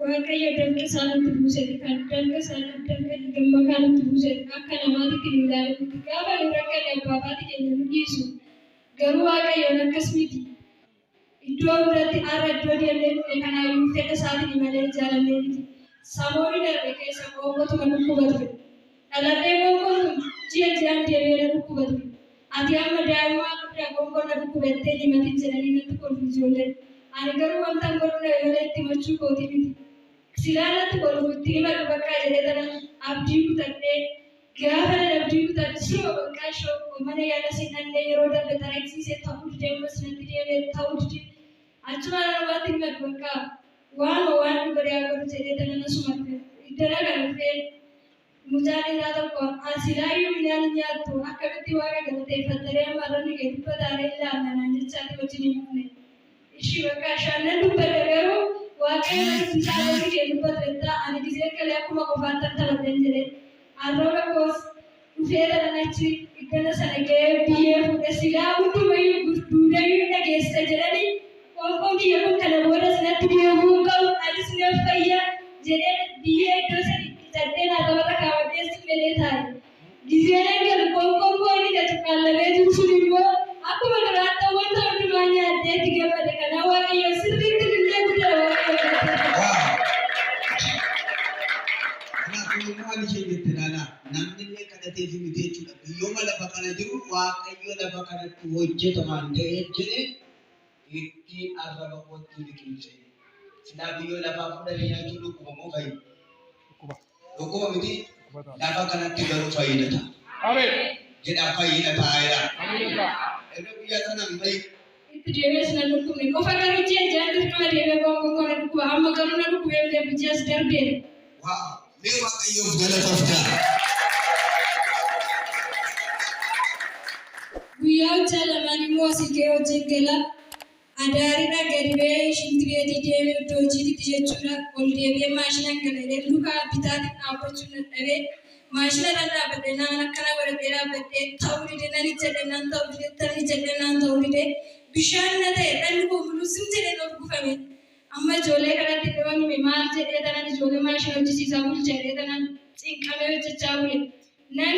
Waaqayyo dalga isaanitti buuseeti kan dalga gamma kaanitti buuseeti akka namaatitti hin ilaalamti gaafa nu rakkanne abbaafaati keenya nu dhiisu garuu Waaqayyoon akkas miti iddoo hundatti har'a iddoo deemnee dhufne kanaayyuu fedha isaatiin malee jaalannee miti samoonni darbe keessa qoonqotuma dhukkuba ture dhaladhee qoonqoon kun ji'aan deebi'ee dhukkuba ture ati amma daa'immaa guddaa qoonqoon dhukkubattee himatiin jedhanii natti kolfu ijoolleen ani garuu wantan godhu malee itti machuu kootii miti silaanatti kolfuutti hima bakkaa jedhee tana abdii kutadhee gaafa nan abdii kutadhe sima bakkaa shoo mana yaada sinannee yeroo darbe taraksiisee ta'uu didee masnatti deemee ta'uu didee achuma namaatti hima bakkaa waan godhee godhu jedhee tana nasuma iddana kan dhufee mucaan isaa tokko asilaayyuu midhaan nyaattu akkamitti waaqa galateeffattaree amma irratti gadi dubbataaree ilaallanaan jechaatti wajjin hin dhufne ishii bakka shaannan dubbadhe garuu waaqayyo isaa wajjin gadi dubbateetta ani gisee kalee akkuma qofaattan taphadhan jedhee arraba koos dhufee dhalanachi iddana sana ga'ee biyyee fuudhe silaa hundumayyuu gurduudayyuu dhageessa jedhanii qoonqoon biyya kun kana booda sinatti deemuu qabu anis nan fayya jedhee biyyee iddoo sadi sadeen arraba kaawwaddeessi melee taa'e giseen eegalu qoonqoon booni gadi qaallamee jiru sun immoo akkuma duraatti wanta hundumaa nyaaddee itti gammade kana waaqayyo sirriitti illee guddaa waaqayyo Waan ishee jette laala namni illee kadhatee fi miti jechuudha. Biyyooma lafa kana jiru waaqayyo lafa kanatti hojjeta waan ta'eef jedhee itti arraba kootti liqimse. Silaa biyyoo lafaa fudhatee nyaachuu dhukkuba moo fayyada? Dhukkuba miti lafa kanatti garuu fayyadata. Jedhaa fayyadataa jedha. Erga biyya sanaan fayyada. Itti deebi'ees nan dhukkubne qofa garuu ji'a dirqama deebi'ee qoonqoon dhukkuba amma garuu na dhukkubee biyya biyyaas darbeera. Mee waaqayyoof galatooftaa. Guyyaa hojjaa lamaan immoo asii ka'ee hojii gala adaariidha gadi ba'ee shintireetii deemee iddoo hojiitti jechuudha ol deebi'ee maashinaan galee lukaa bitaatiin dhaabbachuu dadhabee maashina irra dhaabbadhee naan akkana godhatee dhaabbadhee ta'uu didee nan ijjadhe naan ta'uu didee tan ijjadhe naan ta'uu didee bishaan na ta'e dhalli koo buluusim jedhee of gufame. Amma ijoollee kanatti dhibamni maal jedhee tanan ijoollee maashina hojjisiisaa bulchadhee tanan cinqamee hojjechaa bule. Nan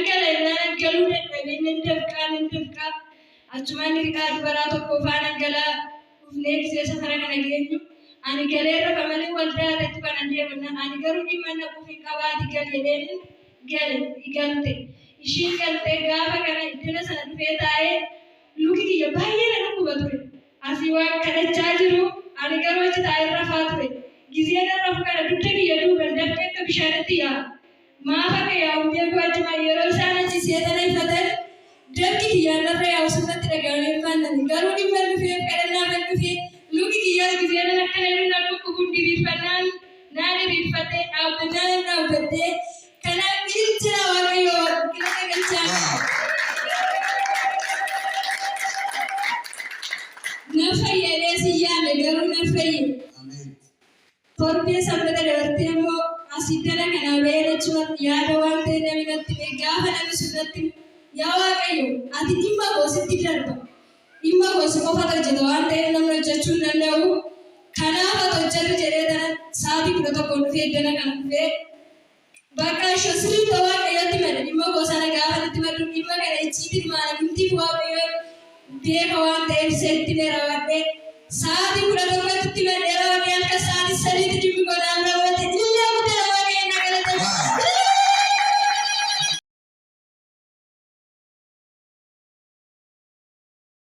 galuu dadhabee nan dafqaa achumaan hirqaa dubaraa tokko faana galaa dhufnee gisee safara kana geenyu ani galee rafa malee waldaa irratti kan deemanna ani garuu dhimma naquuf hin qabaati galedheen galte ishiin galtee gaafa kana iddina sana dhufee taa'ee luki kiyya baay'ee na dhukkuba ture asii waan kadhachaa jiru. Ani garuu achi taa'ee rafaa ture. Giseen rafu kana dugda kiyya duuban dafqee akka bishaanitti yaa'a. Maaf akka yaa'u beeku achumaa yeroo isaan achi seetana ifatan dabki kiyyaan lafa yaa'u sirnatti dhagahamee faannani. Garuu dhimma dhufeef kadhannaa kan dhufee luki kiyyaa giseen akkana inni na dhukkubuun diriirfannaan naa diriirfattee dhaabbannaan dhaabbattee kanaaf ilchina waaqayyoo qilata galchaa. Na fayyadee si yaade garuu na fayyade. Torbee sabbata dabartee immoo asiddana kana ba'ee jechuun yaada waan ta'e namni natti ba'e gaafa namni sirratti yaa waaqayyo ati dhimma goositti darba. Dhimma goosi qofa hojjeta waan ta'eef namni hojjechuu hin danda'u. Kanaaf ati hojjetu jedhee tana sa'aatii 11 dhufee iddana kana dhufee bakka ishee sirriitti waaqayyotti madda dhimma goosana gaafa natti maddu dhimma kana icciitiin maanamintiif waaqayyo beeka waan ta'eef seetti dheeraa waadhee sa'aatii 11tti maddee raawwadee akka sa'aatii 3tti